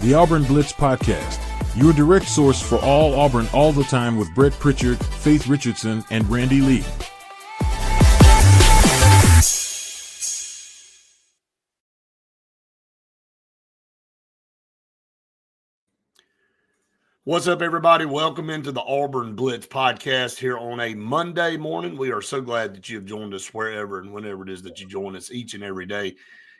The Auburn Blitz Podcast, your direct source for all Auburn all the time with Brett Pritchard, Faith Richardson, and Randy Lee. What's up, everybody? Welcome into the Auburn Blitz Podcast here on a Monday morning. We are so glad that you have joined us wherever and whenever it is that you join us each and every day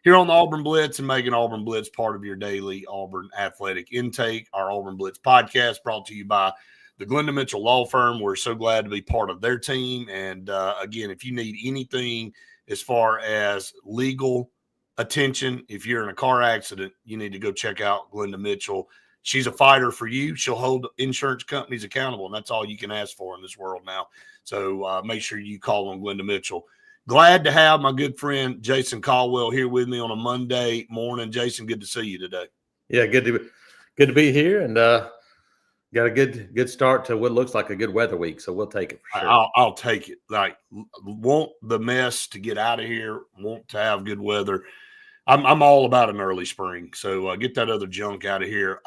here on the Auburn Blitz and making Auburn Blitz part of your daily Auburn athletic intake. Our Auburn Blitz Podcast brought to you by the Glenda Mitchell Law Firm. We're so glad to be part of their team. And again, if you need anything as far as legal attention, if you're in a car accident, you need to go check out Glenda Mitchell. She's a fighter for you. She'll hold insurance companies accountable, and that's all you can ask for in this world now. So make sure you call on Glenda Mitchell. Glad to have my good friend Jason Caldwell here with me on a Monday morning. Jason, good to see you today. Yeah, good to be here, and got a good start to what looks like a good weather week. So we'll take it for sure. I'll take it. Like, want the mess to get out of here. Want to have good weather. I'm all about an early spring, so get that other junk out of here.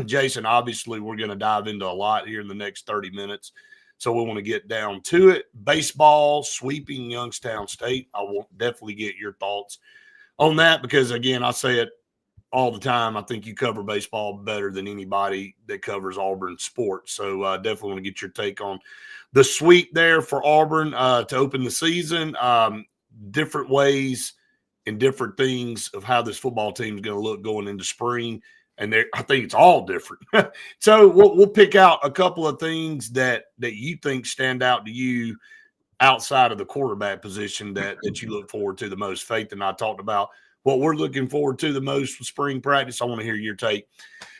Jason, obviously, we're going to dive into a lot here in the next 30 minutes, so we want to get down to it. Baseball sweeping Youngstown State. I will definitely get your thoughts on that because, again, I say it all the time. I think you cover baseball better than anybody that covers Auburn sports, so definitely want to get your take on the sweep there for Auburn to open the season. Different ways and different things of how this football team is going to look going into spring. And I think it's all different. So we'll pick out a couple of things that you think stand out to you outside of the quarterback position that you look forward to the most. Faith and I talked about what we're looking forward to the most with spring practice. I want to hear your take.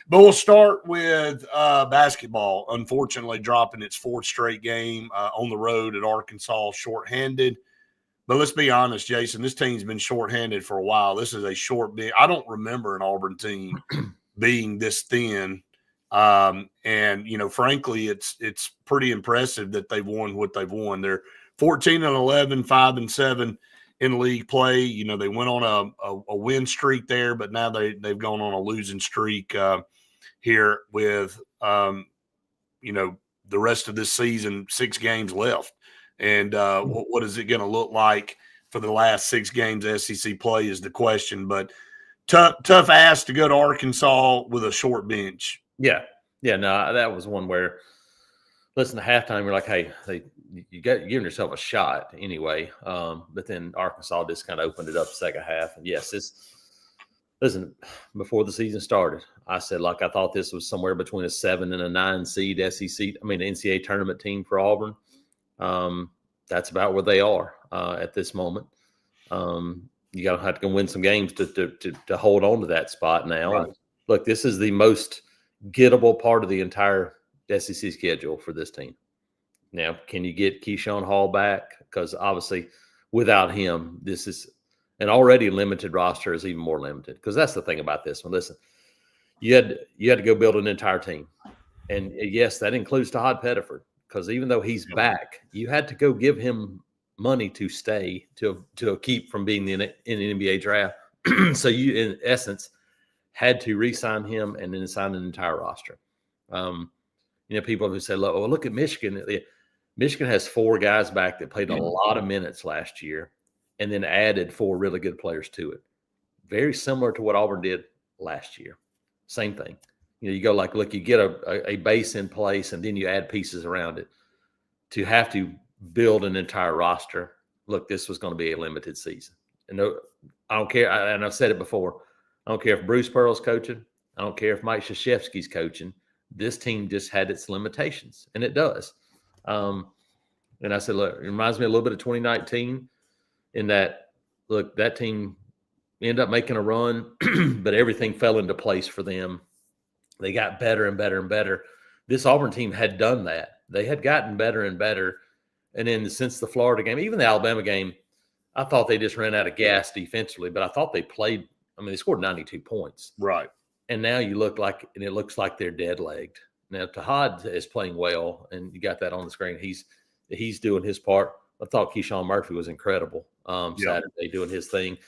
But we'll start with basketball, unfortunately dropping its fourth straight game on the road at Arkansas shorthanded. But let's be honest, Jason, this team's been shorthanded for a while. This is a short bit. I don't remember an Auburn team being this thin. And, you know, frankly, it's pretty impressive that they've won what they've won. They're 14-11, 5-7 in league play. You know, they went on a win streak there, but now they've gone on a losing streak here with, you know, the rest of this season, 6 games left. And what is it going to look like for the last 6 games SEC play is the question. But tough ass to go to Arkansas with a short bench. Yeah, no, that was one where, listen, at halftime, you're like, hey, you're giving yourself a shot anyway. But then Arkansas just kind of opened it up second half. And, yes, listen, before the season started, I said, like, I thought this was somewhere between a 7 and a 9 seed NCAA tournament team for Auburn. That's about where they are at this moment. You got to have to go win some games to hold on to that spot now. Right. And look, this is the most gettable part of the entire SEC schedule for this team. Now, can you get Keyshawn Hall back? Because obviously, without him, this is an already limited roster is even more limited. Because that's the thing about this one. Listen, you had to go build an entire team, and yes, that includes Tahad Pettiford. Because even though he's back, you had to go give him money to stay, to keep from being in an NBA draft. So you, in essence, had to re-sign him and then sign an entire roster. You know, people who say, "Oh, look at Michigan." Michigan has 4 guys back that played a lot of minutes last year, and then added 4 really good players to it. Very similar to what Auburn did last year. Same thing. You know, you go like, look, you get a base in place, and then you add pieces around it. To have to build an entire roster, look, this was going to be a limited season. And I don't care, and I've said it before, I don't care if Bruce Pearl's coaching. I don't care if Mike Krzyzewski's coaching. This team just had its limitations, and it does. And I said, look, it reminds me a little bit of 2019 in that, look, that team ended up making a run, but everything fell into place for them. They got better and better and better. This Auburn team had done that. They had gotten better and better. And then since the Florida game, even the Alabama game, I thought they just ran out of gas defensively, but I thought they played – I mean, they scored 92 points. Right. And now it looks like they're dead-legged. Now, Tahad is playing well, and you got that on the screen. He's doing his part. I thought Keyshawn Murphy was incredible Saturday doing his thing.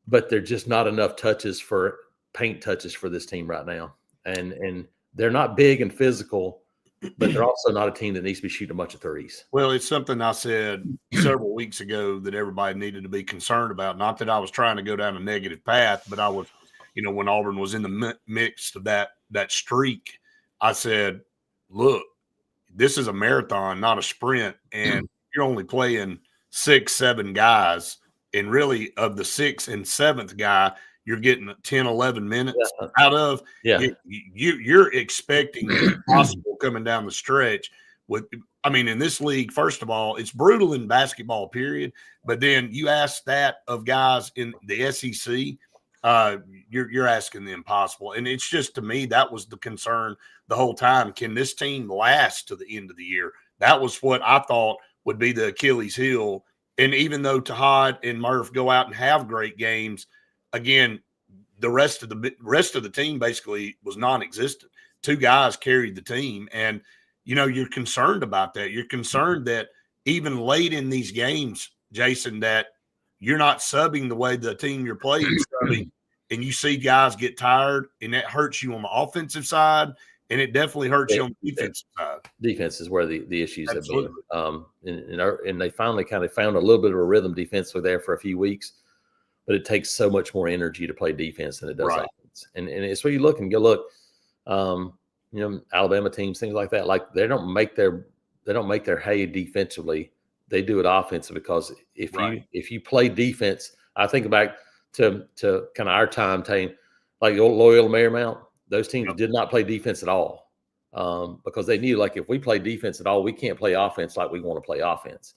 But they're just not enough touches for paint touches for this team right now. And they're not big and physical, but they're also not a team that needs to be shooting a bunch of threes. Well, it's something I said several weeks ago that everybody needed to be concerned about. Not that I was trying to go down a negative path, but I was, when Auburn was in the midst of that streak, I said, look, this is a marathon, not a sprint, and you're only playing 6, 7 guys, and really of the 6th and 7th guy, you're getting 10, 11 minutes out of. Yeah. You're expecting the impossible coming down the stretch. In this league, first of all, it's brutal in basketball, period. But then you ask that of guys in the SEC, you're asking the impossible. And it's just, to me, that was the concern the whole time. Can this team last to the end of the year? That was what I thought would be the Achilles heel. And even though Tahad and Murph go out and have great games, again, the rest of the team basically was non-existent. 2 guys carried the team, and you're concerned about that. You're concerned that even late in these games, Jason, that you're not subbing the way the team you're playing is subbing, and you see guys get tired, and that hurts you on the offensive side, and it definitely hurts you on the defensive side. Defense is where the issues have been. And they finally kind of found a little bit of a rhythm defensively there for a few weeks. But it takes so much more energy to play defense than it does offense. And it's where you look and go, look, Alabama teams, things like that, like they don't make their hay defensively. They do it offensively, because if you play defense, I think back to kind of our time team, like Loyola Marymount, those teams did not play defense at all, because they knew, like, if we play defense at all, we can't play offense like we want to play offense.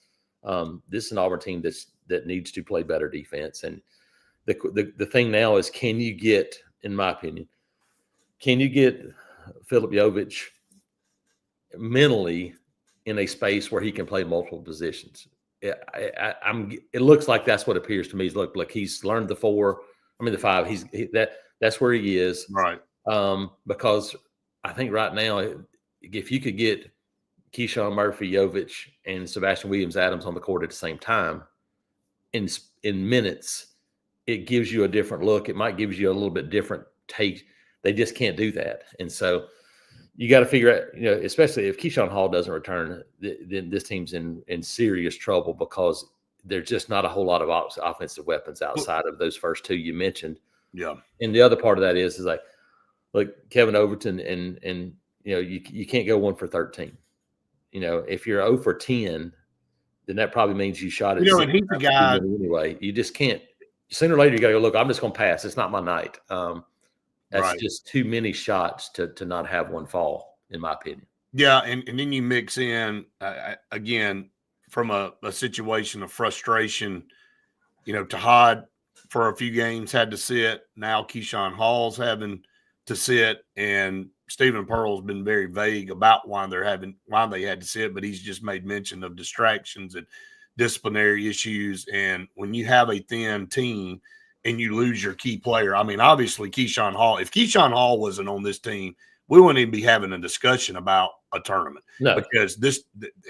This is an Auburn team that needs to play better defense. And the thing now is, can you get, in my opinion, Philip Jovich mentally in a space where he can play multiple positions? It looks like that's what appears to me. Is look, he's learned the 5. That's where he is. Right. Because I think right now, if you could get Keyshawn Murphy, Jovich, and Sebastian Williams-Adams on the court at the same time in minutes, it gives you a different look. It might give you a little bit different take. They just can't do that. And so you got to figure out, especially if Keyshawn Hall doesn't return, then this team's in serious trouble, because there's just not a whole lot of offensive weapons outside of those first 2 you mentioned. Yeah. And the other part of that is like, look, Kevin Overton, and you can't go 1 for 13. If you're 0 for 10, then that probably means you shot it. And he's the guy anyway. You just can't. Sooner or later, you got to go, look, I'm just going to pass. It's not my night. That's just too many shots to not have one fall, in my opinion. Yeah, and then you mix in, again, from a situation of frustration, Tahad for a few games had to sit. Now Keyshawn Hall's having to sit, and Stephen Pearl's been very vague about why they had to sit, but he's just made mention of distractions and disciplinary issues. And when you have a thin team and you lose your key player, obviously Keyshawn Hall, if Keyshawn Hall wasn't on this team, we wouldn't even be having a discussion about a tournament. No. Because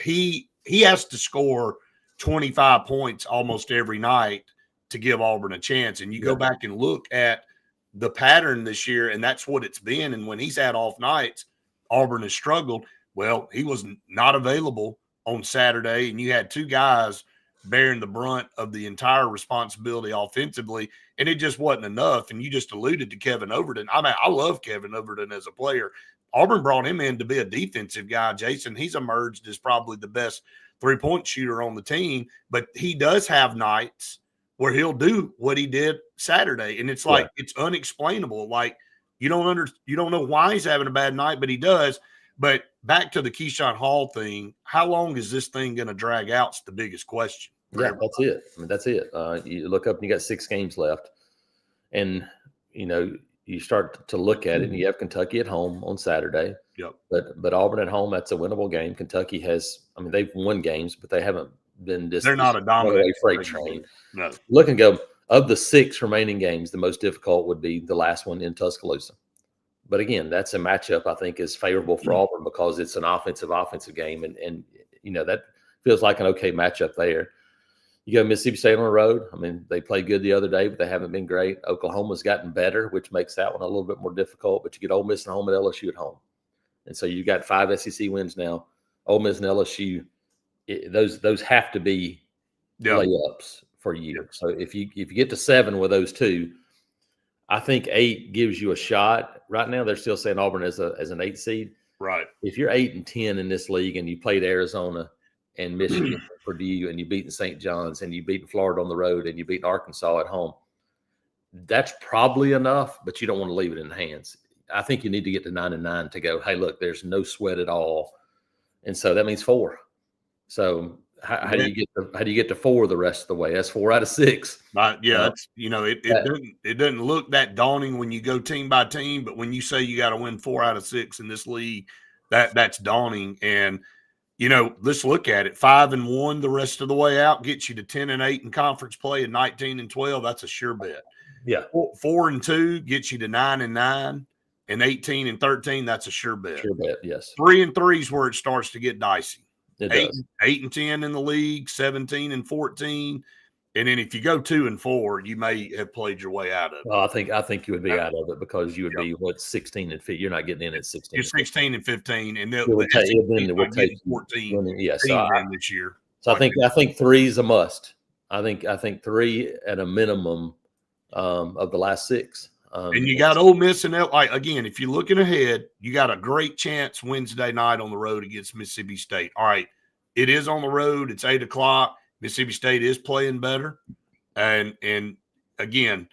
he has to score 25 points almost every night to give Auburn a chance. And you go back and look at the pattern this year, and that's what it's been. And when he's had off nights, Auburn has struggled. Well, he was not available on Saturday, and you had 2 guys bearing the brunt of the entire responsibility offensively, and it just wasn't enough. And you just alluded to Kevin Overton. I love Kevin Overton as a player. Auburn brought him in to be a defensive guy, Jason. He's emerged as probably the best 3-point shooter on the team, but he does have nights where he'll do what he did Saturday. And it's like, it's unexplainable. Like, you don't know why he's having a bad night, but he does. But back to the Keyshawn Hall thing, how long is this thing going to drag out? Is the biggest question. Yeah, that's it. That's it. You look up and you got 6 games left, and you start to look at it, and you have Kentucky at home on Saturday. Yep. But Auburn at home, that's a winnable game. Kentucky has, they've won games, but they haven't been They're not a dominant freight train. No. Look and go, of the 6 remaining games, the most difficult would be the last one in Tuscaloosa. But again, that's a matchup I think is favorable for Auburn, because it's an offensive game, and that feels like an okay matchup there. You go Mississippi State on the road. I mean, they played good the other day, but they haven't been great. Oklahoma's gotten better, which makes that one a little bit more difficult. But you get Ole Miss at home and LSU at home, and so you got 5 SEC wins now. Ole Miss and LSU, those have to be layups for you. Yeah. So if you get to 7 with those two, I think 8 gives you a shot. Right now, they're still saying Auburn as an 8 seed. Right. If you're 8 and 10 in this league, and you played Arizona and Michigan and Purdue, and you beaten St. John's, and you beaten Florida on the road, and you beaten Arkansas at home, that's probably enough. But you don't want to leave it in the hands. I think you need to get to 9 and 9 to go, hey, look, there's no sweat at all, and so that means 4. So how do you get to 4 the rest of the way? That's 4 out of 6. That's, it doesn't look that daunting when you go team by team, but when you say you got to win 4 out of 6 in this league, that's daunting. And let's look at it. 5 and 1 the rest of the way out gets you to 10 and 8 in conference play, and 19 and 12. That's a sure bet. Yeah. 4 and 2 gets you to 9 and 9, and 18 and 13. That's a sure bet. Sure bet. Yes. 3 and 3 is where it starts to get dicey. It 8 and 10 in the league, 17 and 14. And then if you go 2 and 4, you may have played your way out of it. Well, I think you would be out of it, because you would be 16 and 15. You're not getting in at 16. You're 16 and 15, and it would take 14. Yes, this year. So I think 3 is a must. I think 3 at a minimum of the last 6. And you got Ole Miss and again, if you're looking ahead, you got a great chance Wednesday night on the road against Mississippi State. All right, it is on the road. It's 8 o'clock. Mississippi State is playing better, and again,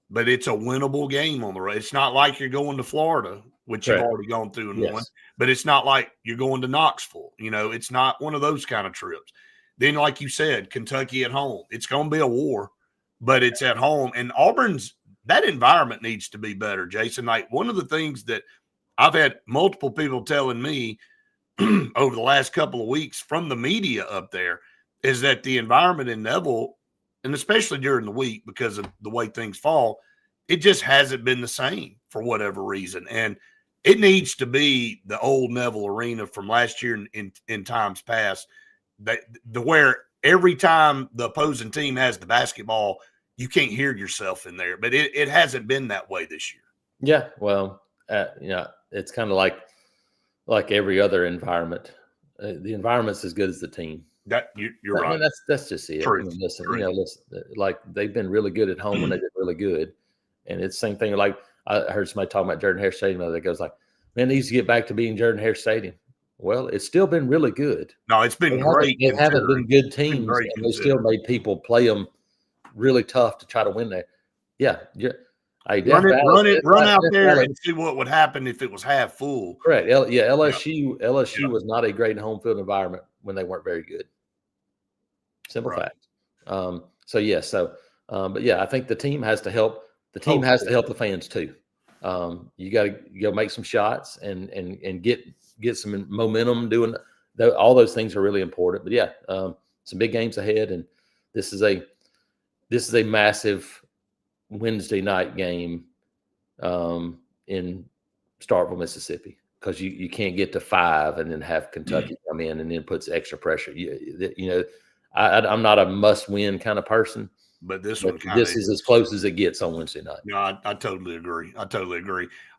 but it's a winnable game on the road. It's not like you're going to Florida, which you've already gone through and won, but it's not like you're going to Knoxville. It's not one of those kind of trips. Then, like you said, Kentucky at home. It's going to be a war, but it's at home, and that environment needs to be better, Jason. Like, one of the things that I've had multiple people telling me over the last couple of weeks from the media up there is that the environment in Neville, and especially during the week because of the way things fall, it just hasn't been the same for whatever reason. And it needs to be the old Neville Arena from last year in times past, where every time the opposing team has the basketball, you can't hear yourself in there. But it hasn't been that way this year. Yeah, well, it's kind of like every other environment. The environment's as good as the team. That you're right. I mean, that's just it. I mean, listen, like, they've been really good at home when they did really good, and it's the same thing. Like, I heard somebody talking about Jordan-Hare Stadium the other day. Goes like, man, it needs to get back to being Jordan-Hare Stadium. Well, it's still been really good. No, it's been great. It haven't been good teams, and they still made people play them really tough to try to win there. Yeah. Run out there and see what would happen if it was half full. Correct. LSU was not a great home field environment when they weren't very good. Simple fact. But yeah, I think the team has to help. The team has to help the fans too. You got to go make some shots and get some momentum. Doing all those things are really important. But yeah, some big games ahead, and this is a massive Wednesday night game in Starkville, Mississippi, because you can't get to 5 and then have Kentucky come in and then puts extra pressure. I'm not a must-win kind of person, but this is as close as it gets on Wednesday night. No, I totally agree. All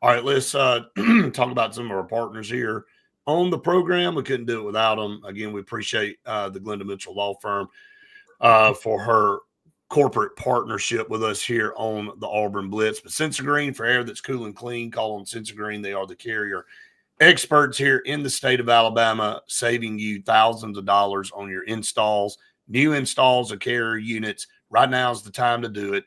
right, let's talk about some of our partners here on the program. We couldn't do it without them. Again, we appreciate the Glenda Mitchell Law Firm for her corporate partnership with us here on the Auburn Blitz. But Sensagreen, for air that's cool and clean, call on Sensagreen. They are the carrier experts here in the state of Alabama, saving you thousands of dollars on your installs, new installs of carrier units. Right now is the time to do it.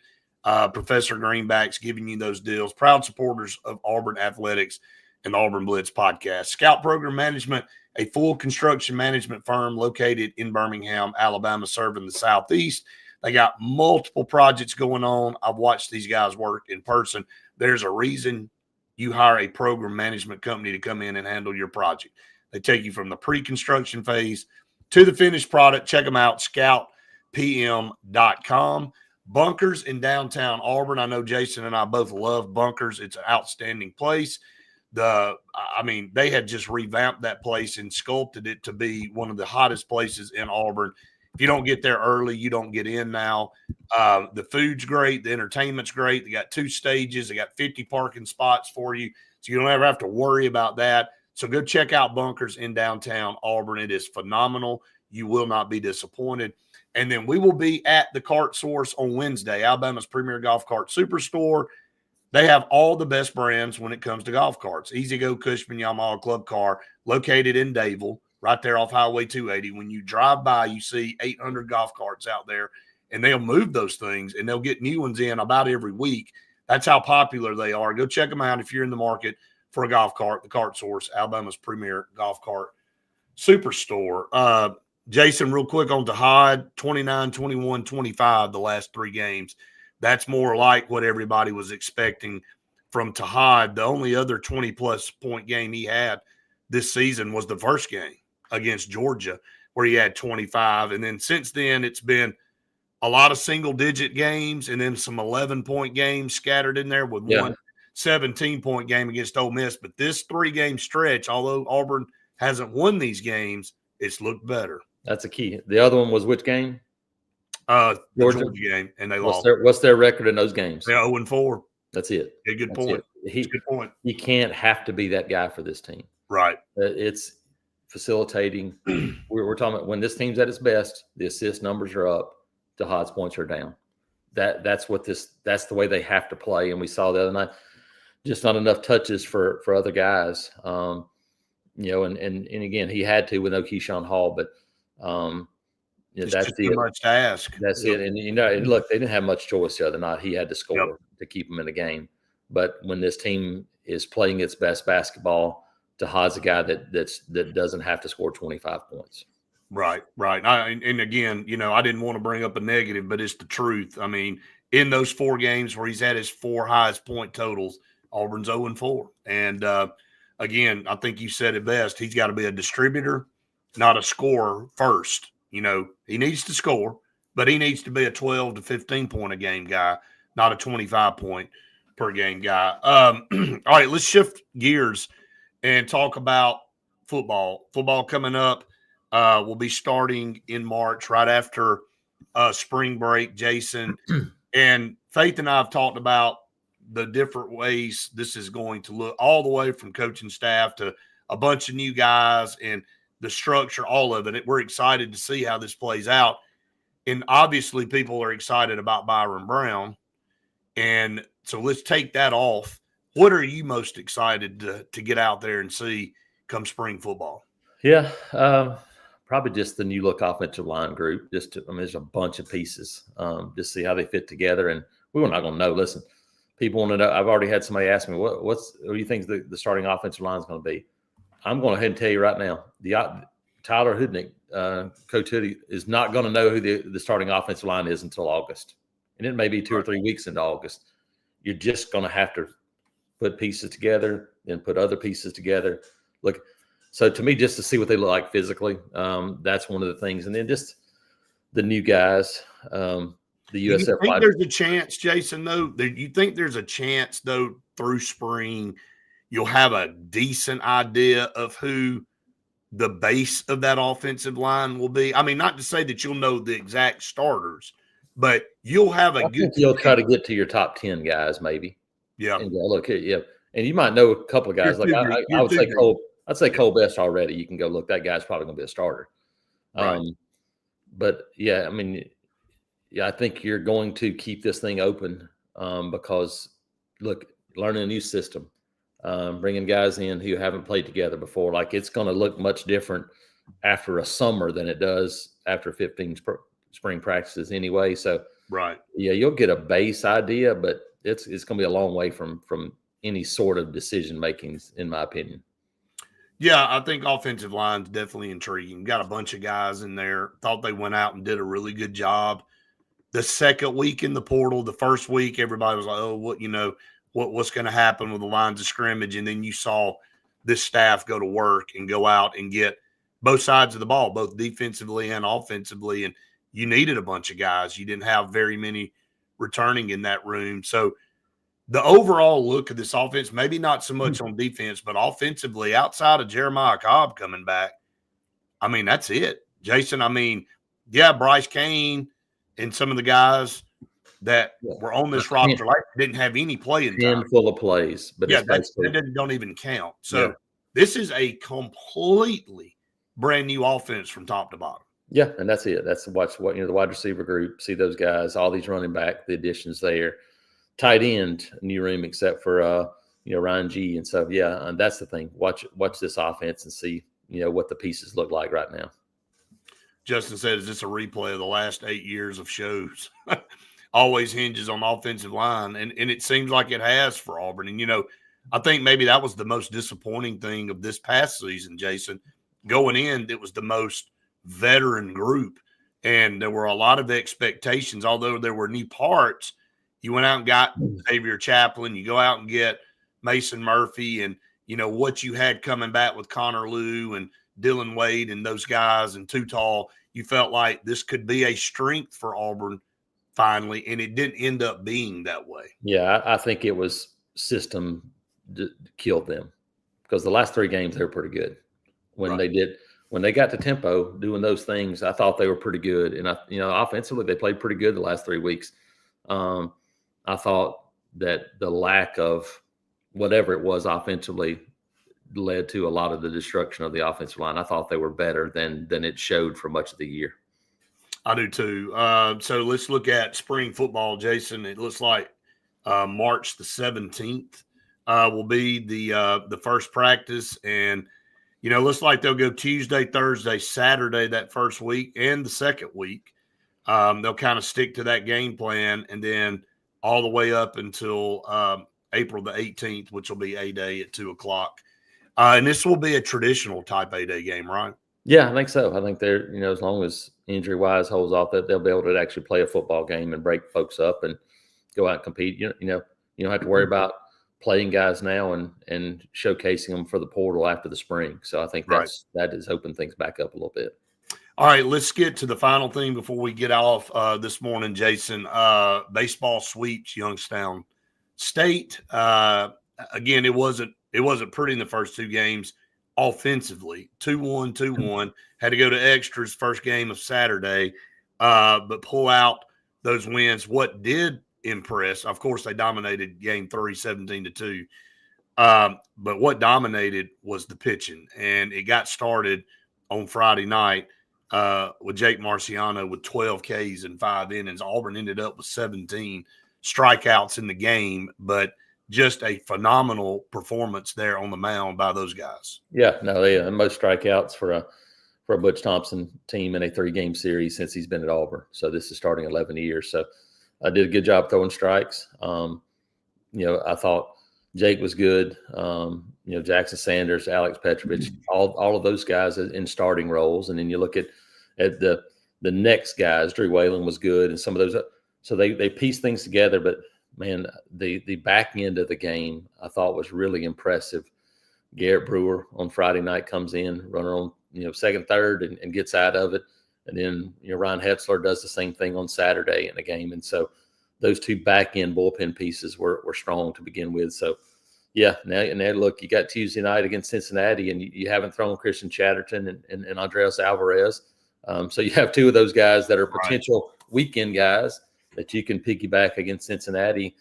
Professor Greenback's giving you those deals. Proud supporters of Auburn Athletics and the Auburn Blitz podcast. Scout Program Management, a full construction management firm located in Birmingham, Alabama, serving the Southeast. They got multiple projects going on. I've watched these guys work in person. There's a reason you hire a program management company to come in and handle your project. They take you from the pre-construction phase to the finished product. Check them out, scoutpm.com. Bunkers in downtown Auburn. I know Jason and I both love Bunkers. It's an outstanding place. They had just revamped that place and sculpted it to be one of the hottest places in Auburn. If you don't get there early, you don't get in now. The food's great. The entertainment's great. They got 2 stages. They got 50 parking spots for you, so you don't ever have to worry about that. So go check out Bunkers in downtown Auburn. It is phenomenal. You will not be disappointed. And then we will be at the Kart Source on Wednesday, Alabama's premier golf cart superstore. They have all the best brands when it comes to golf carts. Easy Go, Cushman, Yamaha, Club Car, located in Dadeville, right there off Highway 280. When you drive by, you see 800 golf carts out there, and they'll move those things, and they'll get new ones in about every week. That's how popular they are. Go check them out if you're in the market for a golf cart. The Kart Source, Alabama's premier golf cart superstore. Jason, real quick on Tahad, 29, 21, 25 the last 3 games. That's more like what everybody was expecting from Tahad. The only other 20-plus point game he had this season was the first game against Georgia, where he had 25. And then since then, it's been a lot of single-digit games and then some 11-point games scattered in there with one 17-point game against Ole Miss. But this 3-game stretch, although Auburn hasn't won these games, it's looked better. That's a key. The other one was which game? The Georgia game, and they lost. What's their record in those games? They're 0-4. That's it. Yeah, good point. Good point. He can't have to be that guy for this team. Right. It's facilitating. we're talking about when this team's at its best, the assist numbers are up, Tahad's points are down. That's the way they have to play. And we saw the other night, just not enough touches for other guys. And again, he had to with no Keyshawn Hall, but that's too much to ask. That's it. And look, they didn't have much choice the other night. He had to score to keep them in the game. But when this team is playing its best basketball, Tahad's a guy that doesn't have to score 25 points. Right. And again, I didn't want to bring up a negative, but it's the truth. I mean, in those 4 games where he's had his 4 highest point totals, Auburn's 0-4. And again, I think you said it best. He's got to be a distributor, not a scorer first. He needs to score, but he needs to be a 12 to 15 point a game guy, not a 25 point per game guy. All right, let's shift gears and talk about football. Football coming up will be starting in March, right after spring break, Jason. And Faith and I have talked about the different ways this is going to look, all the way from coaching staff to a bunch of new guys and the structure, all of it. We're excited to see how this plays out. And obviously people are excited about Byron Brown. And so let's take that off. What are you most excited to get out there and see come spring football? Yeah, probably just the new look offensive line group. There's a bunch of pieces. Just see how they fit together. And we were not going to know. Listen, people want to know. I've already had somebody ask me, what do you think the starting offensive line is going to be? I'm going to go ahead and tell you right now, Tyler Hudnick, Coach Hoodie, is not going to know who the starting offensive line is until August. And it may be 2 or 3 weeks into August. You're just going to have to put pieces together, then put other pieces together. Look, so to me, just to see what they look like physically, that's one of the things. And then just the new guys, the USF. You think there's a chance, Jason, though? You think there's a chance, though, through spring you'll have a decent idea of who the base of that offensive line will be? I mean, not to say that you'll know the exact starters, but you'll have a good – you'll try to get to your top 10 guys maybe. Yeah. And look, yeah. And you might know a couple of guys. Like I would say Cole. I'd say Cole Best already. You can go look. That guy's probably going to be a starter. Right. But yeah, I mean, yeah, I think you're going to keep this thing open because look, learning a new system, bringing guys in who haven't played together before. Like it's going to look much different after a summer than it does after 15 spring practices anyway. So right. Yeah, you'll get a base idea, but it's going to be a long way from any sort of decision making, in my opinion. Yeah, I think offensive line's definitely intriguing. Got a bunch of guys in there. Thought they went out and did a really good job. The second week in the portal, the first week, everybody was like, "Oh, what's going to happen with the lines of scrimmage?" And then you saw this staff go to work and go out and get both sides of the ball, both defensively and offensively. And you needed a bunch of guys. You didn't have very many returning in that room. So the overall look of this offense, maybe not so much on defense, but offensively, outside of Jeremiah Cobb coming back, I mean, that's it. Jason, I mean, yeah, Bryce Kane and some of the guys that were on this roster didn't have any playing time. Handful of plays, but yeah, it's that don't even count. So this is a completely brand new offense from top to bottom. Yeah, and that's it. That's what the wide receiver group, see those guys, all these running back, the additions there, tight end, new room except for Ryan G. And so and that's the thing. Watch this offense and see what the pieces look like right now. Justin said, "Is this a replay of the last 8 years of shows?" Always hinges on the offensive line, and it seems like it has for Auburn. And I think maybe that was the most disappointing thing of this past season, Jason. Going in, it was the most veteran group, and there were a lot of expectations. Although there were new parts, you went out and got Xavier Chaplin. You go out and get Mason Murphy, and what you had coming back with Connor Lew and Dylan Wade and those guys and Too Tall. You felt like this could be a strength for Auburn finally, and it didn't end up being that way. Yeah, I think it was system killed them because the last 3 games they were pretty good. When they got to tempo doing those things, I thought they were pretty good. And offensively they played pretty good the last 3 weeks. I thought that the lack of whatever it was offensively led to a lot of the destruction of the offensive line. I thought they were better than it showed for much of the year. I do too. So let's look at spring football, Jason. It looks like March the 17th will be the first practice, and looks like they'll go Tuesday, Thursday, Saturday that first week, and the second week. They'll kind of stick to that game plan, and then all the way up until April the 18th, which will be A-Day at 2:00. And this will be a traditional type A-Day game, right? Yeah, I think so. I think they're, as long as injury-wise holds off, that they'll be able to actually play a football game and break folks up and go out and compete. You don't have to worry about playing guys now and showcasing them for the portal after the spring. So I think that is opening things back up a little bit. All right, let's get to the final thing before we get off this morning, Jason. Baseball sweeps Youngstown State. Again, it wasn't pretty in the first 2 games. Offensively, 2-1, 2-1, had to go to extras first game of Saturday, but pull out those wins. What did impress, of course, they dominated game 3, 17-2. But what dominated was the pitching, and it got started on Friday night with Jake Marciano with 12 Ks in 5 innings. Auburn ended up with 17 strikeouts in the game, but just a phenomenal performance there on the mound by those guys. Yeah, no, they most strikeouts for a Butch Thompson team in a 3-game series since he's been at Auburn. So this is starting 11 years. So I did a good job throwing strikes. I thought Jake was good. Jackson Sanders, Alex Petrovich, all of those guys in starting roles. And then you look at the next guys. Drew Whalen was good, and some of those. So they piece things together, but man, the back end of the game I thought was really impressive. Garrett Brewer on Friday night comes in, runner on second, third, and gets out of it. And then Ryan Hetzler does the same thing on Saturday in the game. And so those 2 back end bullpen pieces were strong to begin with. So yeah, now look, you got Tuesday night against Cincinnati, and you haven't thrown Christian Chatterton and Andres Alvarez. So you have 2 of those guys that are potential weekend guys that you can piggyback against Cincinnati,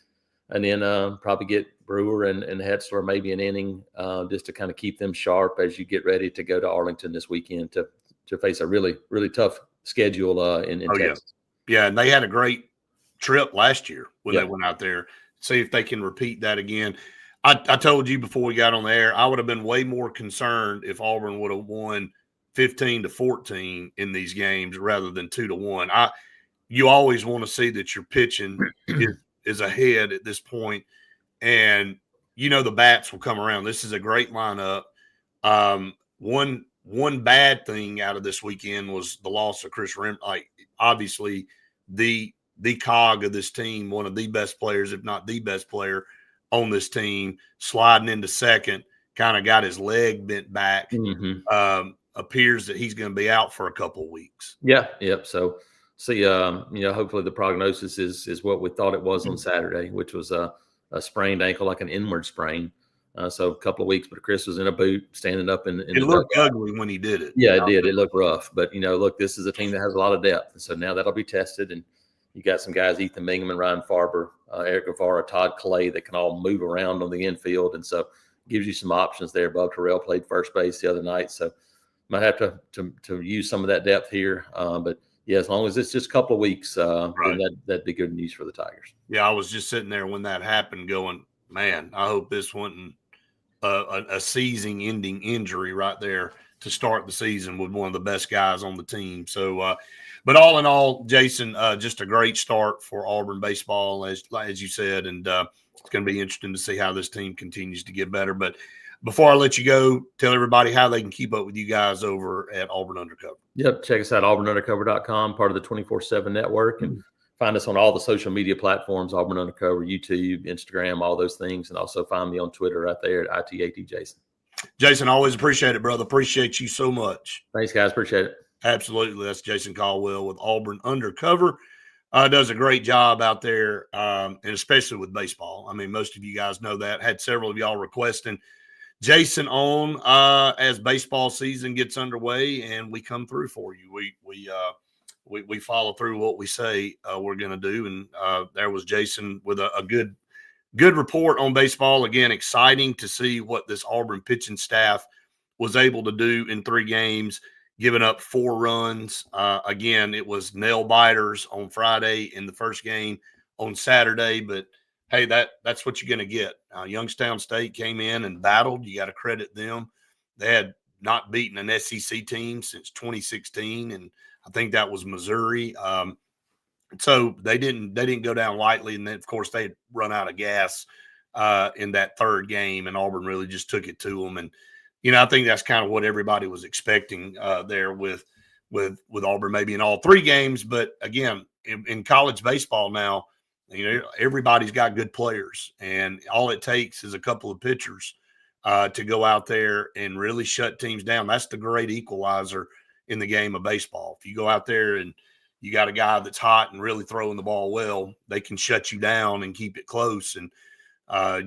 and then probably get Brewer and Hetzler maybe an inning just to kind of keep them sharp as you get ready to go to Arlington this weekend to face a really, really tough schedule in Texas. Yeah, and they had a great trip last year when they went out there. See if they can repeat that again. I told you before we got on the air, I would have been way more concerned if Auburn would have won 15-14 in these games rather than 2-1. You always want to see that your pitching is ahead at this point, and the bats will come around. This is a great lineup. One bad thing out of this weekend was the loss of Chris Rim. Like, obviously, the cog of this team, one of the best players, if not the best player on this team, sliding into second, kind of got his leg bent back. Appears that he's going to be out for a couple of weeks. Yeah, yep. So see, hopefully the prognosis is what we thought it was on Saturday, which was a sprained ankle, like an inward sprain. So a couple of weeks, but Chris was in a boot, standing up in It the looked dugout. ugly when he did it. Yeah, it did. It looked rough, but look, this is a team that has a lot of depth, so now that'll be tested. And you got some guys, Ethan Bingham and Ryan Farber, Eric Guevara, Todd Clay, that can all move around on the infield, and so gives you some options there. Bub Terrell played first base the other night, so might have to use some of that depth here. But yeah, as long as it's just a couple of weeks, then that'd be good news for the Tigers. Yeah, I was just sitting there when that happened, going, man, I hope this wasn't a season-ending injury right there to start the season with one of the best guys on the team. So, but all in all, Jason, just a great start for Auburn baseball, as you said, and it's going to be interesting to see how this team continues to get better. But before I let you go, tell everybody how they can keep up with you guys over at Auburn Undercover. Yep, check us out, auburnundercover.com, part of the 24/7 network, and find us on all the social media platforms, Auburn Undercover, YouTube, Instagram, all those things, and also find me on Twitter right there at ITAT Jason. Jason, always appreciate it, brother. Appreciate you so much. Thanks, guys. Appreciate it. Absolutely. That's Jason Caldwell with Auburn Undercover. Does a great job out there, and especially with baseball. I mean, most of you guys know that. Had several of y'all requesting Jason on as baseball season gets underway, and we come through for you. We follow through what we say we're going to do, and there was Jason with a good report on baseball. Again, exciting to see what this Auburn pitching staff was able to do in 3 games, giving up 4 runs. Again, it was nail biters on Friday in the first game on Saturday, but hey, that's what you're going to get. Youngstown State came in and battled. You got to credit them. They had not beaten an SEC team since 2016, and I think that was Missouri. So they didn't go down lightly, and then, of course, they had run out of gas in that third game, and Auburn really just took it to them. And I think that's kind of what everybody was expecting there with Auburn, maybe in all 3 games. But again, in college baseball now, everybody's got good players, and all it takes is a couple of pitchers to go out there and really shut teams down. That's the great equalizer in the game of baseball. If you go out there and you got a guy that's hot and really throwing the ball well, they can shut you down and keep it close, and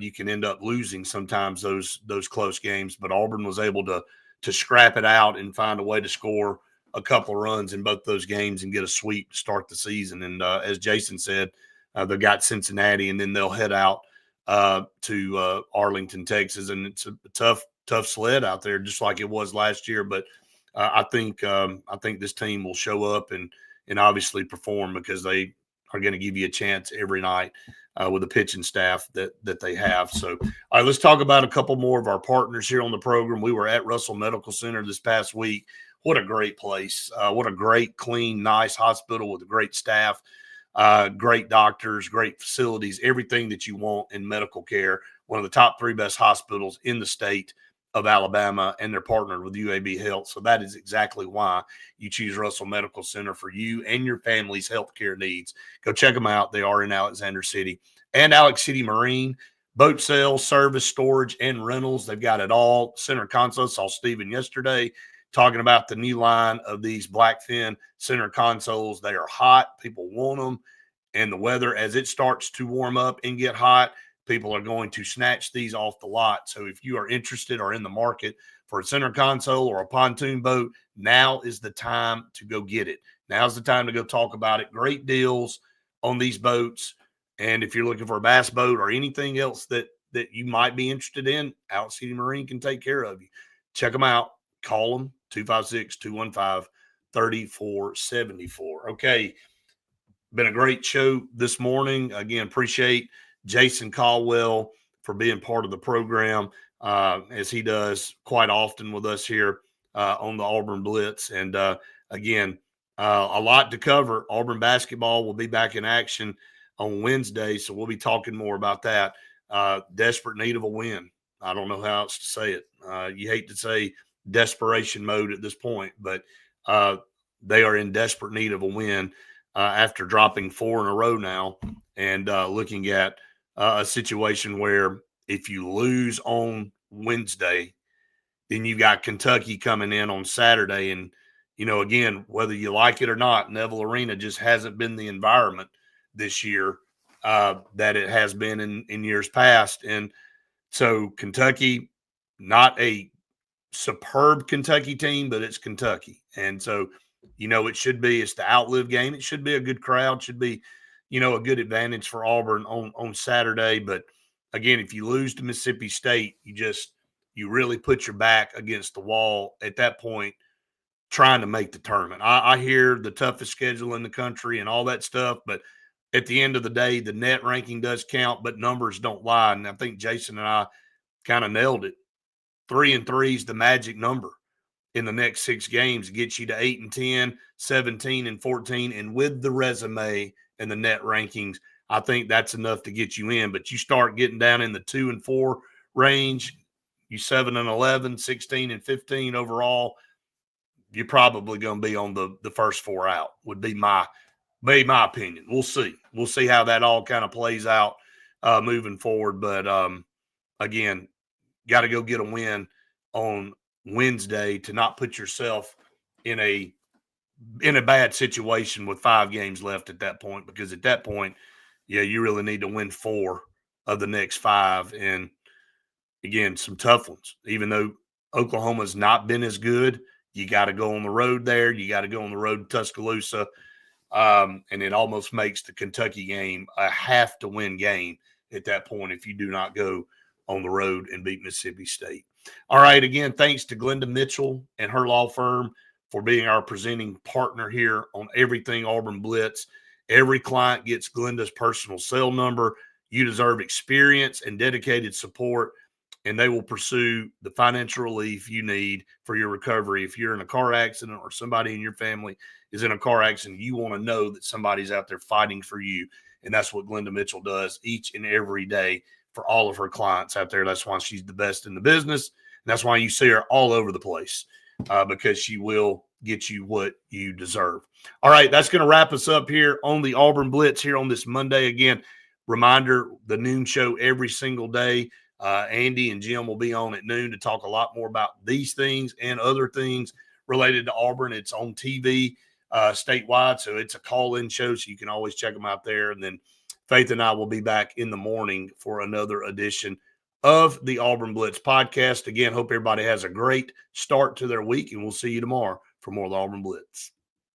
you can end up losing sometimes those close games. But Auburn was able to scrap it out and find a way to score a couple of runs in both those games and get a sweep to start the season. And as Jason said, they've got Cincinnati, and then they'll head out to Arlington, Texas, and it's a tough sled out there, just like it was last year. But I think this team will show up and obviously perform, because they are going to give you a chance every night with the pitching staff that they have. So, all right, let's talk about a couple more of our partners here on the program. We were at Russell Medical Center this past week. What a great place. What a great, clean, nice hospital with a great staff. Great doctors, great facilities, everything that you want in medical care. One of the top 3 best hospitals in the state of Alabama, and they're partnered with UAB Health. So that is exactly why you choose Russell Medical Center for you and your family's healthcare needs. Go check them out. They are in Alexander City. And Alex City Marine, boat sales, service, storage, and rentals. They've got it all. Center console. Saw Steven yesterday talking about the new line of these Blackfin center consoles. They are hot. People want them. And the weather, as it starts to warm up and get hot, people are going to snatch these off the lot. So if you are interested or in the market for a center console or a pontoon boat, now is the time to go get it. Now's the time to go talk about it. Great deals on these boats. And if you're looking for a bass boat or anything else that you might be interested in, Alex City Marine can take care of you. Check them out. Call them, 256-215-3474. Okay. Been a great show this morning. Again, appreciate Jason Caldwell for being part of the program, as he does quite often with us here on the Auburn Blitz. And again, a lot to cover. Auburn basketball will be back in action on Wednesday, so we'll be talking more about that. Desperate need of a win. I don't know how else to say it. You hate to say desperation mode at this point, but they are in desperate need of a win after dropping 4 in a row now, and looking at a situation where if you lose on Wednesday, then you got Kentucky coming in on Saturday. And, again, whether you like it or not, Neville Arena just hasn't been the environment this year that it has been in years past. And So Kentucky, not a superb Kentucky team, but it's Kentucky. And so, it's the outlive game. It should be a good crowd, should be, a good advantage for Auburn on Saturday. But again, if you lose to Mississippi State, you really put your back against the wall at that point, trying to make the tournament. I hear the toughest schedule in the country and all that stuff, but at the end of the day, the net ranking does count, but numbers don't lie. And I think Jason and I kind of nailed it. 3-3 is the magic number in the next 6 games. It gets you to 8-10, 17-14, and with the resume and the net rankings, I think that's enough to get you in. But you start getting down in the 2-4 range, you 7-11, 16-15 overall, you're probably going to be on the first 4 out. Would be my opinion. We'll see. We'll see how that all kind of plays out moving forward. But again, got to go get a win on Wednesday to not put yourself in a bad situation with 5 games left at that point, because at that point, you really need to win 4 of the next 5. And again, some tough ones. Even though Oklahoma's not been as good, you got to go on the road there. You got to go on the road to Tuscaloosa. And it almost makes the Kentucky game a have-to-win game at that point if you do not go on the road and beat Mississippi State. All right, again, thanks to Glenda Mitchell and her law firm for being our presenting partner here on everything Auburn Blitz. Every client gets Glenda's personal cell number. You deserve experience and dedicated support, and they will pursue the financial relief you need for your recovery. If you're in a car accident or somebody in your family is in a car accident, you want to know that somebody's out there fighting for you. And that's what Glenda Mitchell does each and every day for all of her clients out there. That's why she's the best in the business. And that's why you see her all over the place, because she will get you what you deserve. All right, that's going to wrap us up here on the Auburn Blitz here on this Monday. Again, reminder, the noon show every single day. Andy and Jim will be on at noon to talk a lot more about these things and other things related to Auburn. It's on TV statewide, so it's a call-in show, so you can always check them out there. And then Faith and I will be back in the morning for another edition of the Auburn Blitz podcast. Again, hope everybody has a great start to their week, and we'll see you tomorrow for more of the Auburn Blitz.